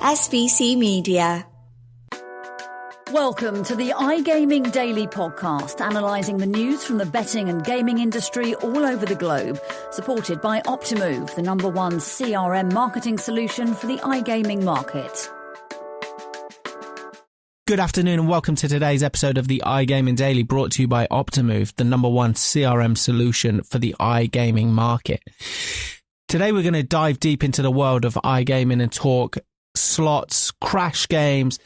SBC Media. Welcome to the iGaming Daily Podcast, analysing the news from the betting and gaming industry all over the globe, supported by Optimove, the #1 CRM marketing solution for the iGaming market. Good afternoon and welcome to today's episode of the iGaming Daily, brought to you by Optimove, the #1 CRM solution for the iGaming market. Today we're going to dive deep into the world of iGaming and talk slots, crash games,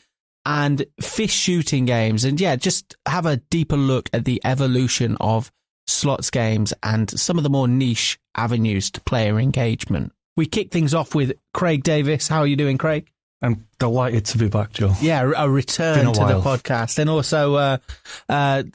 and fish shooting games. And yeah, just have a deeper look at the evolution of slots games and some of the more niche avenues to player engagement. We kick things off with Craig Davies. How are you doing, Craig? I'm delighted to be back, Joe. Yeah, a return to the podcast, and also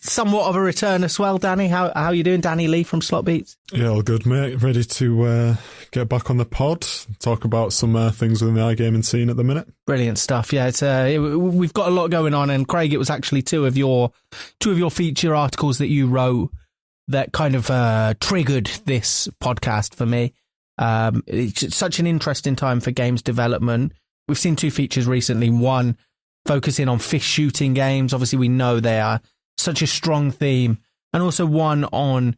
somewhat of a return as well, Danny. How are you doing? Danny Lee from SlotBeats. Yeah, all good, mate. Ready to get back on the pod, talk about some things within the iGaming scene at the minute. Brilliant stuff. Yeah, we've got a lot going on, and Craig, it was actually two of your feature articles that you wrote that kind of triggered this podcast for me. It's such an interesting time for games development. We've seen two features recently, one focusing on fish shooting games. Obviously, we know they are such a strong theme, and also one on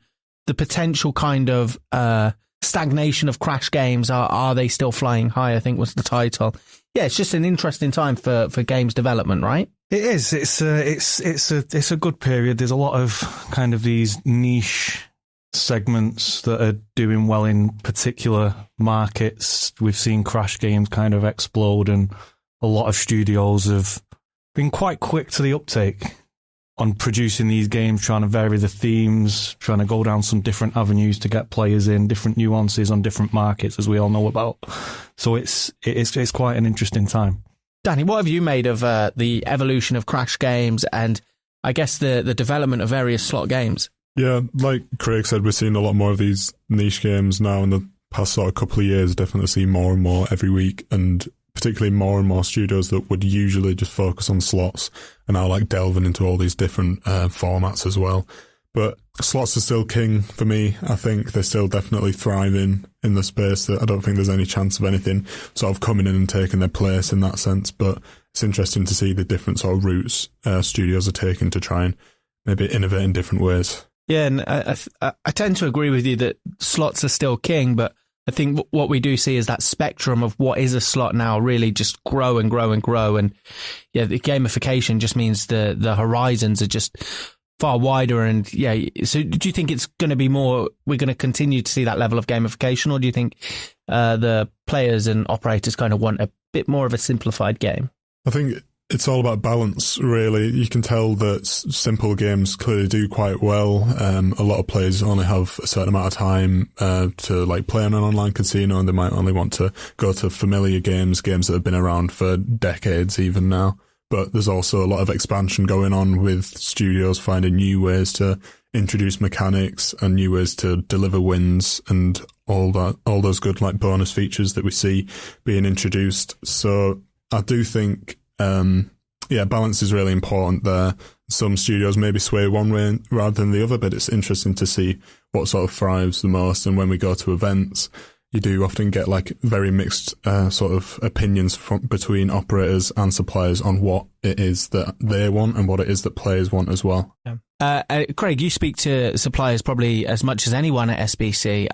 the potential kind of stagnation of crash games. Are they still flying high? I think was the title. Yeah, it's just an interesting time for games development, right? It is. It's a good period. There's a lot of kind of these niche segments that are doing well in particular markets. We've seen crash games kind of explode, and a lot of studios have been quite quick to the uptake on producing these games, trying to vary the themes, trying to go down some different avenues to get players in, different nuances on different markets, as we all know about. So it's quite an interesting time. Danny, what have you made of the evolution of crash games and I guess the development of various slot games? Yeah, like Craig said, we're seeing a lot more of these niche games now in the past sort of couple of years. Definitely see more and more every week, and particularly more and more studios that would usually just focus on slots and now like delving into all these different formats as well. But slots are still king for me. I think they're still definitely thriving in the space. That I don't think there's any chance of anything sort of coming in and taking their place in that sense. But it's interesting to see the different sort of routes studios are taking to try and maybe innovate in different ways. Yeah, and I tend to agree with you that slots are still king, but I think what we do see is that spectrum of what is a slot now really just grow and grow and grow. And yeah, the gamification just means the horizons are just far wider. And yeah, so do you think it's going to be more, we're going to continue to see that level of gamification, or do you think the players and operators kind of want a bit more of a simplified game? I think it's all about balance, really. You can tell that simple games clearly do quite well. A lot of players only have a certain amount of time to like play on an online casino, and they might only want to go to familiar games that have been around for decades even now. But there's also a lot of expansion going on with studios finding new ways to introduce mechanics and new ways to deliver wins and all those good like bonus features that we see being introduced. So I do think balance is really important there. Some studios maybe sway one way rather than the other, but it's interesting to see what sort of thrives the most. And when we go to events, you do often get like very mixed sort of opinions between operators and suppliers on what it is that they want and what it is that players want as well. Yeah. Craig, you speak to suppliers probably as much as anyone at SBC.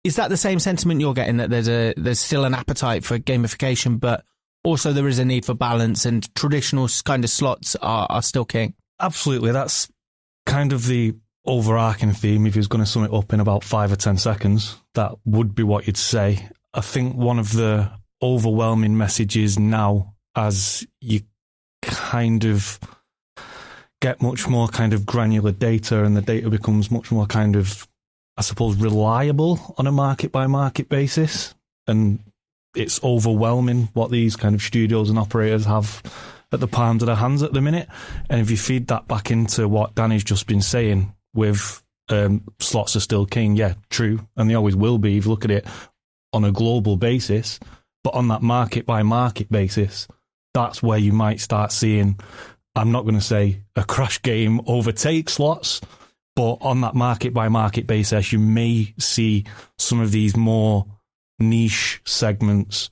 Is that the same sentiment you're getting, that there's still an appetite for gamification, but also there is a need for balance, and traditional kind of slots are still king? Absolutely. That's kind of the overarching theme. If he was going to sum it up in about 5 or 10 seconds, that would be what you'd say. I think one of the overwhelming messages now, as you kind of get much more kind of granular data, and the data becomes much more kind of, I suppose, reliable on a market by market basis, and it's overwhelming what these kind of studios and operators have at the palms of their hands at the minute. And if you feed that back into what Danny's just been saying with slots are still king, yeah, true, and they always will be if you look at it on a global basis. But on that market by market basis, that's where you might start seeing, I'm not going to say a crash game overtake slots, but on that market by market basis, you may see some of these more niche segments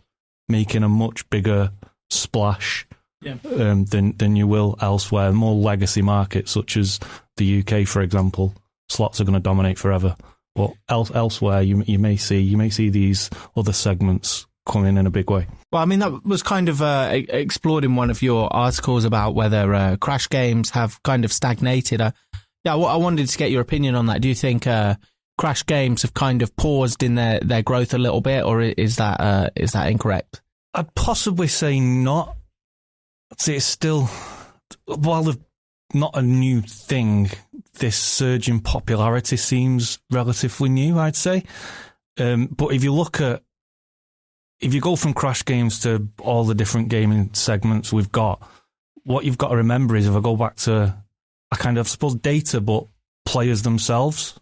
making a much bigger splash than you will elsewhere. More legacy markets such as the UK, for example, slots are going to dominate forever. But elsewhere, you may see these other segments come in a big way. Well, I mean, that was kind of explored in one of your articles about whether crash games have kind of stagnated. I wanted to get your opinion on that. Do you think crash games have kind of paused in their growth a little bit, or is that incorrect? I'd possibly say not. I'd say it's still, while they're not a new thing, this surge in popularity seems relatively new, I'd say. But if you go from crash games to all the different gaming segments we've got, what you've got to remember is, if I go back to a kind of, I suppose, data, but players themselves,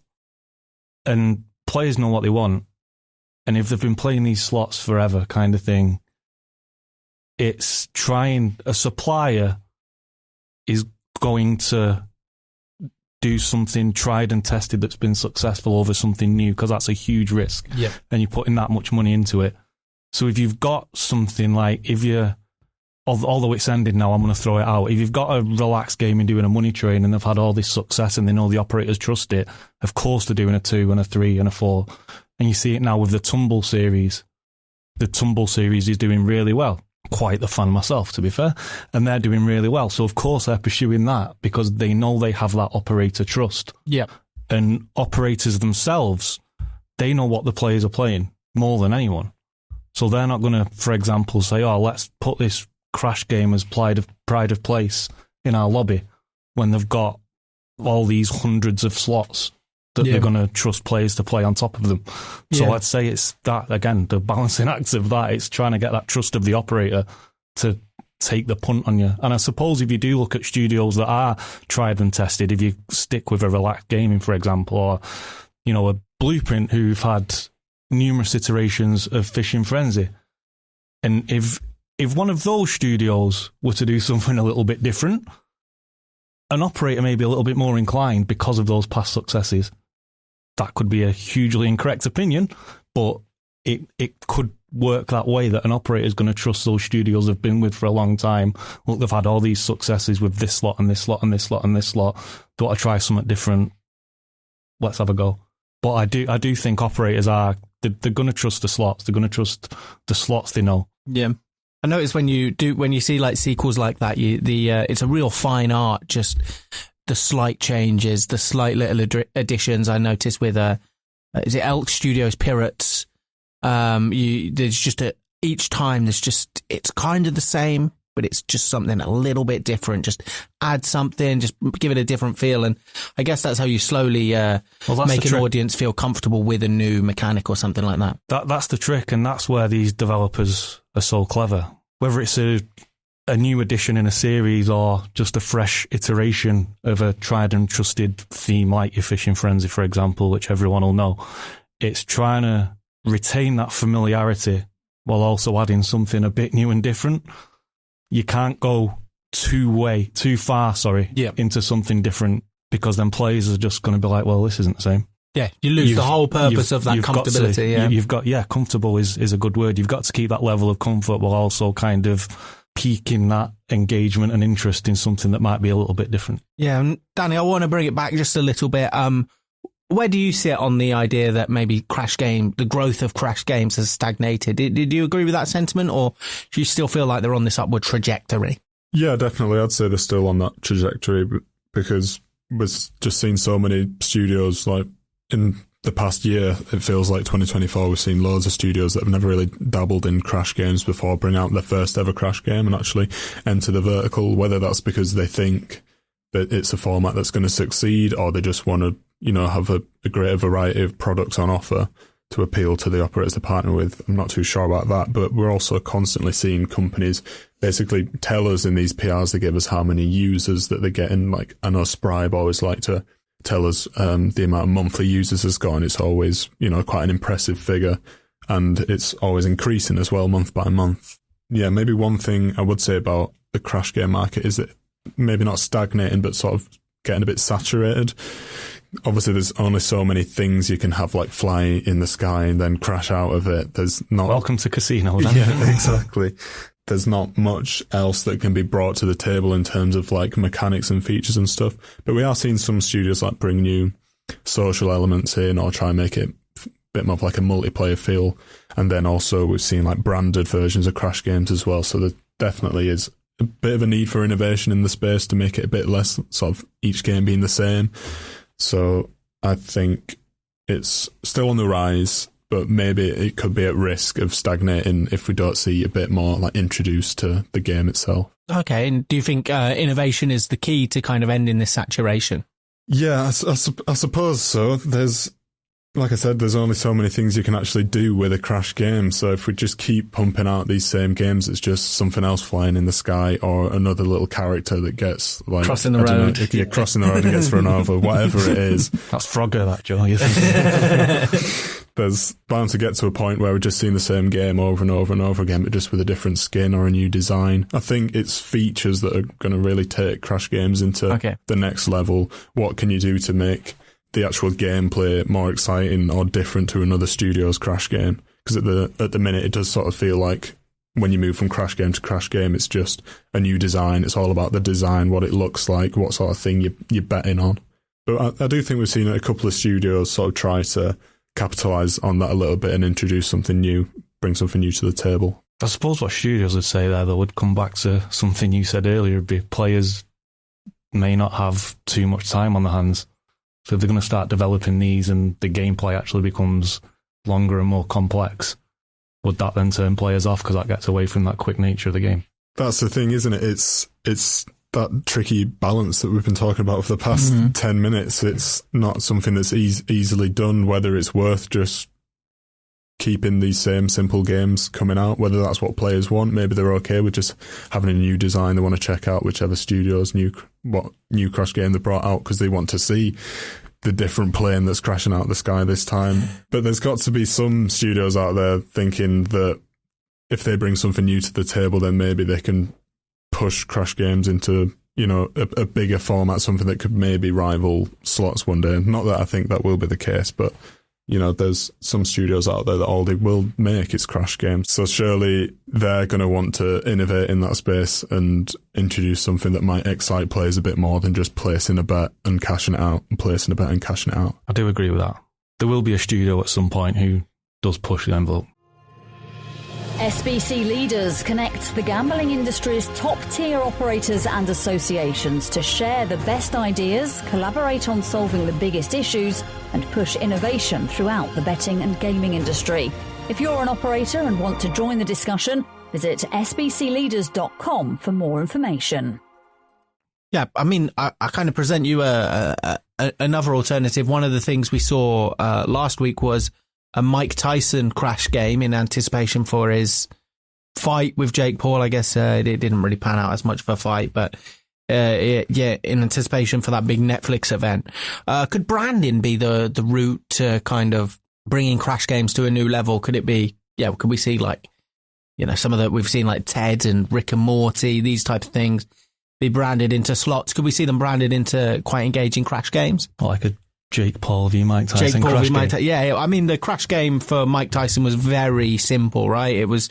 and players know what they want. And if they've been playing these slots forever kind of thing, it's a supplier is going to do something tried and tested that's been successful over something new, because that's a huge risk. Yeah. And you're putting that much money into it. So if you've got something like, although it's ended now, I'm going to throw it out. If you've got a relaxed game and doing a money train and they've had all this success and they know the operators trust it, of course they're doing a 2 and a 3 and a 4. And you see it now with the Tumble series. The Tumble series is doing really well. Quite the fan myself, to be fair. And they're doing really well. So of course they're pursuing that because they know they have that operator trust. Yeah. And operators themselves, they know what the players are playing more than anyone. So they're not going to, for example, say, oh, let's put this crash game as pride of place in our lobby, when they've got all these hundreds of slots that they're going to trust players to play on top of them. So I'd say it's that, again, the balancing act of that. It's trying to get that trust of the operator to take the punt on you. And I suppose if you do look at studios that are tried and tested, if you stick with a relaxed gaming, for example, or, a Blueprint, who've had numerous iterations of Fishing Frenzy, and if one of those studios were to do something a little bit different, an operator may be a little bit more inclined because of those past successes. That could be a hugely incorrect opinion, but it could work that way, that an operator is going to trust those studios they've been with for a long time. Look, they've had all these successes with this slot and this slot and this slot and this slot. Don't I try something different? Let's have a go. But I do think operators they're going to trust the slots. They're going to trust the slots they know. Yeah. I notice when you see like sequels like that, it's a real fine art, just the slight changes, the slight little additions. I noticed with is it Elk Studios Pirates? There's just each time it's kind of the same, but it's just something a little bit different. Just add something, just give it a different feel, and I guess that's how you slowly make an audience feel comfortable with a new mechanic or something like that. That's the trick, and that's where these developers are so clever. Whether it's a new addition in a series or just a fresh iteration of a tried and trusted theme like your Fishing Frenzy, for example, which everyone will know, it's trying to retain that familiarity while also adding something a bit new and different. You can't go too far into something different, because then players are just going to be like, well, this isn't the same. Yeah, you lose the whole purpose of that comfortability. Comfortable is a good word. You've got to keep that level of comfort while also kind of piquing that engagement and interest in something that might be a little bit different. Yeah, and Danny, I want to bring it back just a little bit. Where do you sit on the idea that maybe the growth of crash games has stagnated? Did you agree with that sentiment, or do you still feel like they're on this upward trajectory? Yeah, definitely. I'd say they're still on that trajectory, because we've just seen so many studios, like in the past year, it feels like 2024, we've seen loads of studios that have never really dabbled in crash games before bring out their first ever crash game and actually enter the vertical, whether that's because they think that it's a format that's going to succeed, or they just want to, have a greater variety of products on offer to appeal to the operators to partner with. I'm not too sure about that, but we're also constantly seeing companies basically tell us in these PRs they give us how many users that they're getting. Like, I know Spribe always like to tell us the amount of monthly users has got, and it's always, quite an impressive figure, and it's always increasing as well month by month. Yeah, maybe one thing I would say about the crash game market is that maybe not stagnating, but sort of getting a bit saturated. obviously there's only so many things you can have like fly in the sky and then crash out of it. There's not. Welcome to casino. Then. Yeah, exactly. There's not much else that can be brought to the table in terms of like mechanics and features and stuff. But we are seeing some studios like bring new social elements in or try and make it a bit more of like a multiplayer feel. And then also we've seen like branded versions of Crash games as well. So there definitely is a bit of a need for innovation in the space to make it a bit less sort of each game being the same. So I think it's still on the rise, but maybe it could be at risk of stagnating if we don't see a bit more like introduced to the game itself. Okay, and do you think innovation is the key to kind of ending this saturation? Yeah, I suppose so. There's, like I said, there's only so many things you can actually do with a Crash game. So if we just keep pumping out these same games, it's just something else flying in the sky or another little character that gets like crossing the road. Crossing the road and gets run over, whatever it is. That's Frogger, that Joe. There's bound to get to a point where we're just seeing the same game over and over and over again, but just with a different skin or a new design. I think it's features that are going to really take Crash games into the next level. What can you do to make the actual gameplay more exciting or different to another studio's Crash game? Because at the minute it does sort of feel like when you move from Crash game to Crash game, it's just a new design. It's all about the design, what it looks like, what sort of thing you're betting on. But I do think we've seen a couple of studios sort of try to capitalise on that a little bit and introduce something new, bring something new to the table. I suppose what studios would say there, though, would come back to something you said earlier, would be players may not have too much time on their hands. So if they're going to start developing these and the gameplay actually becomes longer and more complex, would that then turn players off because that gets away from that quick nature of the game? That's the thing, isn't it? It's that tricky balance that we've been talking about for the past 10 minutes. It's not something that's easily done, whether it's worth just keeping these same simple games coming out, whether that's what players want. Maybe they're okay with just having a new design. They want to check out whichever studio's what new Crash game they brought out because they want to see the different plane that's crashing out of the sky this time. But there's got to be some studios out there thinking that if they bring something new to the table, then maybe they can push Crash games into, you know, a bigger format, something that could maybe rival slots one day. Not that I think that will be the case, but you know, there's some studios out there that all they will make is Crash games. So surely they're going to want to innovate in that space and introduce something that might excite players a bit more than just placing a bet and cashing it out and placing a bet and cashing it out. I do agree with that. There will be a studio at some point who does push the envelope. SBC Leaders connects the gambling industry's top-tier operators and associations to share the best ideas, collaborate on solving the biggest issues, and push innovation throughout the betting and gaming industry. If you're an operator and want to join the discussion, visit sbcleaders.com for more information. Yeah, I mean, I kind of present you another alternative. One of the things we saw last week was a Mike Tyson Crash game in anticipation for his fight with Jake Paul. I guess it didn't really pan out as much of a fight, but in anticipation for that big Netflix event. Could branding be the route to kind of bringing Crash games to a new level? Could it be, could we see like, you know, some of the, we've seen like Ted and Rick and Morty, these type of things be branded into slots? Could we see them branded into quite engaging Crash games? Like a Jake Paul v Mike Tyson Crash game. I mean, the Crash game for Mike Tyson was very simple, right? It was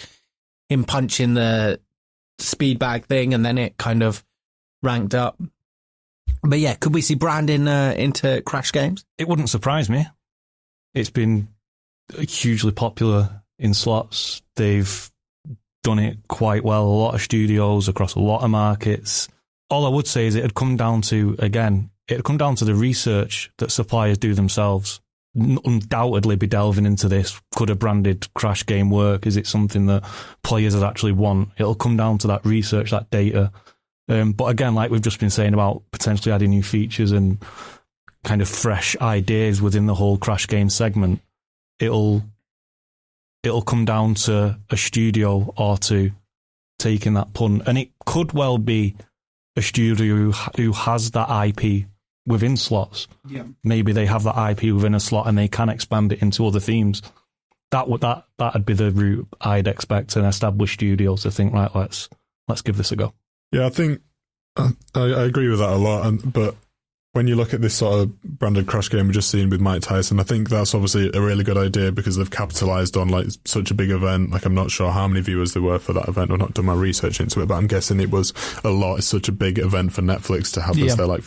him punching the speed bag thing and then it kind of ranked up. But yeah, could we see branding into Crash games? It wouldn't surprise me. It's been hugely popular in slots. They've done it quite well. A lot of studios across a lot of markets. All I would say is it'd come down to the research that suppliers do themselves. Undoubtedly be delving into this. Could a branded Crash game work? Is it something that players actually want? It'll come down to that research, that data. But again, like we've just been saying about potentially adding new features and kind of fresh ideas within the whole Crash game segment, it'll come down to a studio or two taking that punt. And it could well be a studio who has that IP within slots. Yeah. Maybe they have that IP within a slot and they can expand it into other themes. That'd be the route I'd expect an established studio to think, right, let's give this a go. Yeah, I think I agree with that a lot, but when you look at this sort of branded crash game we're just seeing with Mike Tyson, I think that's obviously a really good idea because they've capitalised on like such a big event. Like, I'm not sure how many viewers there were for that event. I've not done my research into it, but I'm guessing it was a lot. It's such a big event for Netflix to have as their like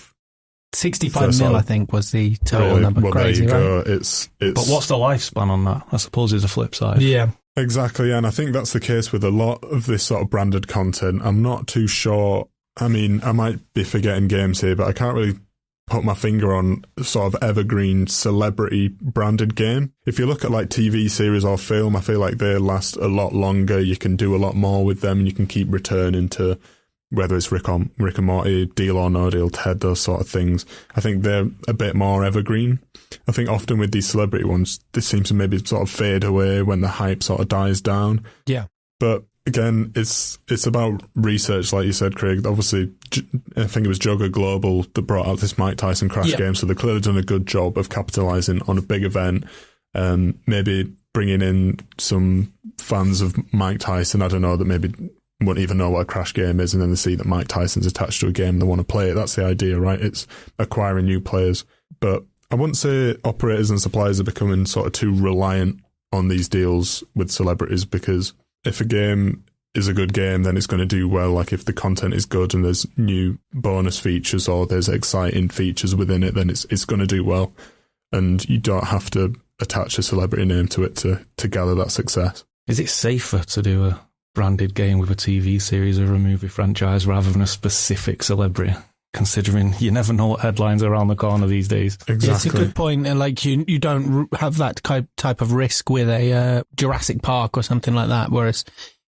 65 mil, I think, was the total number. Well, crazy, there you right? go. It's But what's the lifespan on that? I suppose is a flip side. Yeah. Exactly, and I think that's the case with a lot of this sort of branded content. I'm not too sure. I mean, I might be forgetting games here, but I can't really put my finger on sort of evergreen celebrity branded game. If you look at like TV series or film, I feel like they last a lot longer. You can do a lot more with them, and you can keep returning to whether it's Rick and Morty, Deal or No Deal, Ted, those sort of things. I think they're a bit more evergreen. I think often with these celebrity ones, this seems to maybe sort of fade away when the hype sort of dies down. Yeah. But again, it's about research, like you said, Craig. Obviously, I think it was Jugger Global that brought out this Mike Tyson crash game, so they've clearly done a good job of capitalising on a big event. Maybe bringing in some fans of Mike Tyson, I don't know, that maybe won't even know what a crash game is, and then they see that Mike Tyson's attached to a game, they want to play it. That's the idea, right? It's acquiring new players. But I wouldn't say operators and suppliers are becoming sort of too reliant on these deals with celebrities, because if a game is a good game, then it's going to do well. Like, if the content is good and there's new bonus features or there's exciting features within it, then it's going to do well. And you don't have to attach a celebrity name to it to gather that success. Is it safer to do a branded game with a TV series or a movie franchise rather than a specific celebrity? Considering you never know what headlines are around the corner these days. Exactly. Yeah, it's a good point. And like, you don't have that type of risk with a Jurassic Park or something like that. Whereas,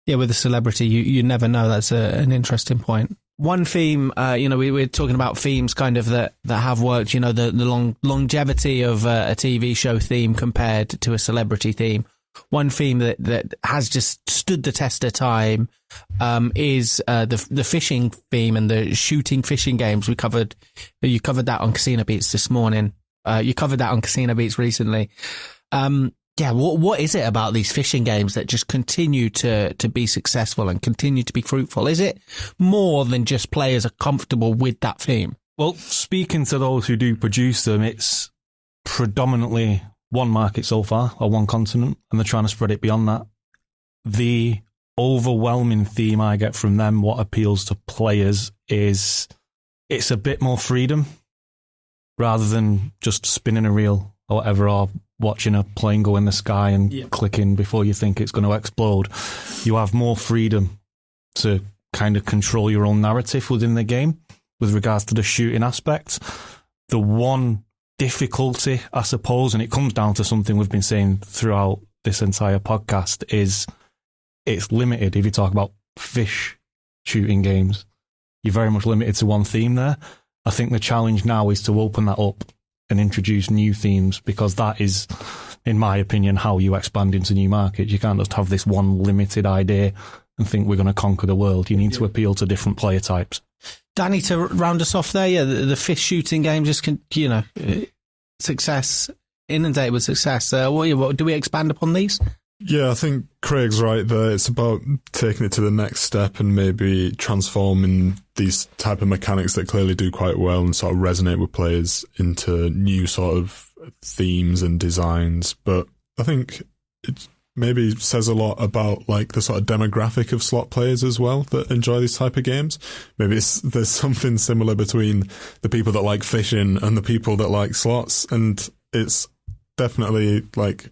with a celebrity, you never know. That's an interesting point. One theme, we're talking about themes kind of that have worked. The longevity of a TV show theme compared to a celebrity theme. One theme that has just stood the test of time is the fishing theme and the shooting fishing games. You covered that on CasinoBeats this morning. You covered that on CasinoBeats recently. What is it about these fishing games that just continue to be successful and continue to be fruitful? Is it more than just players are comfortable with that theme? Well, speaking to those who do produce them, it's predominantly one market so far, or one continent, and they're trying to spread it beyond that. The overwhelming theme I get from them, what appeals to players, is it's a bit more freedom rather than just spinning a reel or whatever, or watching a plane go in the sky and clicking before you think it's going to explode. You have more freedom to kind of control your own narrative within the game with regards to the shooting aspect. The one difficulty, I suppose, and it comes down to something we've been saying throughout this entire podcast, is it's limited. If you talk about fish shooting games, you're very much limited to one theme there. I think the challenge now is to open that up and introduce new themes, because that is, in my opinion, how you expand into new markets. You can't just have this one limited idea and think we're going to conquer the world. You need to appeal to different player types. Danny, to round us off there, the fish shooting game just success, inundated with success. What do we expand upon these? Yeah, I think Craig's right there. It's about taking it to the next step and maybe transforming these type of mechanics that clearly do quite well and sort of resonate with players into new sort of themes and designs. But I think it maybe says a lot about like the sort of demographic of slot players as well that enjoy these type of games. Maybe there's something similar between the people that like fishing and the people that like slots, and it's definitely like,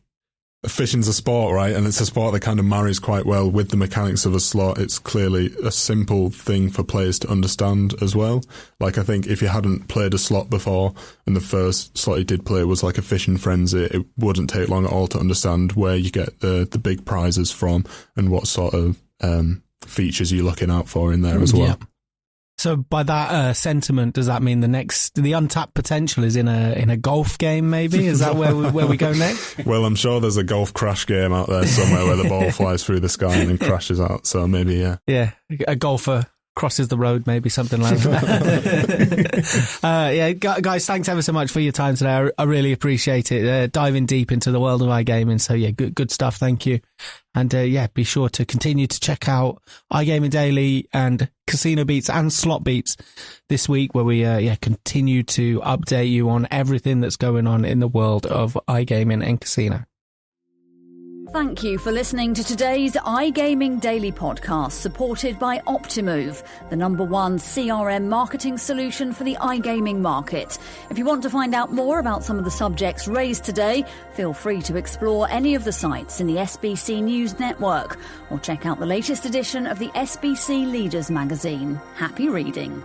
fishing's a sport, right? And it's a sport that kind of marries quite well with the mechanics of a slot. It's clearly a simple thing for players to understand as well. Like, I think if you hadn't played a slot before and the first slot you did play was like a fishing frenzy, it wouldn't take long at all to understand where you get the big prizes from and what sort of features you're looking out for in there as well. Yeah. So by that sentiment, does that mean the untapped potential is in a golf game? Maybe is that where we go next? Well, I'm sure there's a golf crash game out there somewhere where the ball flies through the sky and then crashes out. So maybe, yeah, a golfer crosses the road, maybe something like that. Guys, thanks ever so much for your time today. I really appreciate it. Diving deep into the world of iGaming. So good stuff. Thank you. And be sure to continue to check out iGaming Daily and CasinoBeats and SlotBeats this week, where we continue to update you on everything that's going on in the world of iGaming and casino. Thank you for listening to today's iGaming Daily podcast, supported by Optimove, the #1 CRM marketing solution for the iGaming market. If you want to find out more about some of the subjects raised today, feel free to explore any of the sites in the SBC News network or check out the latest edition of the SBC Leaders magazine. Happy reading.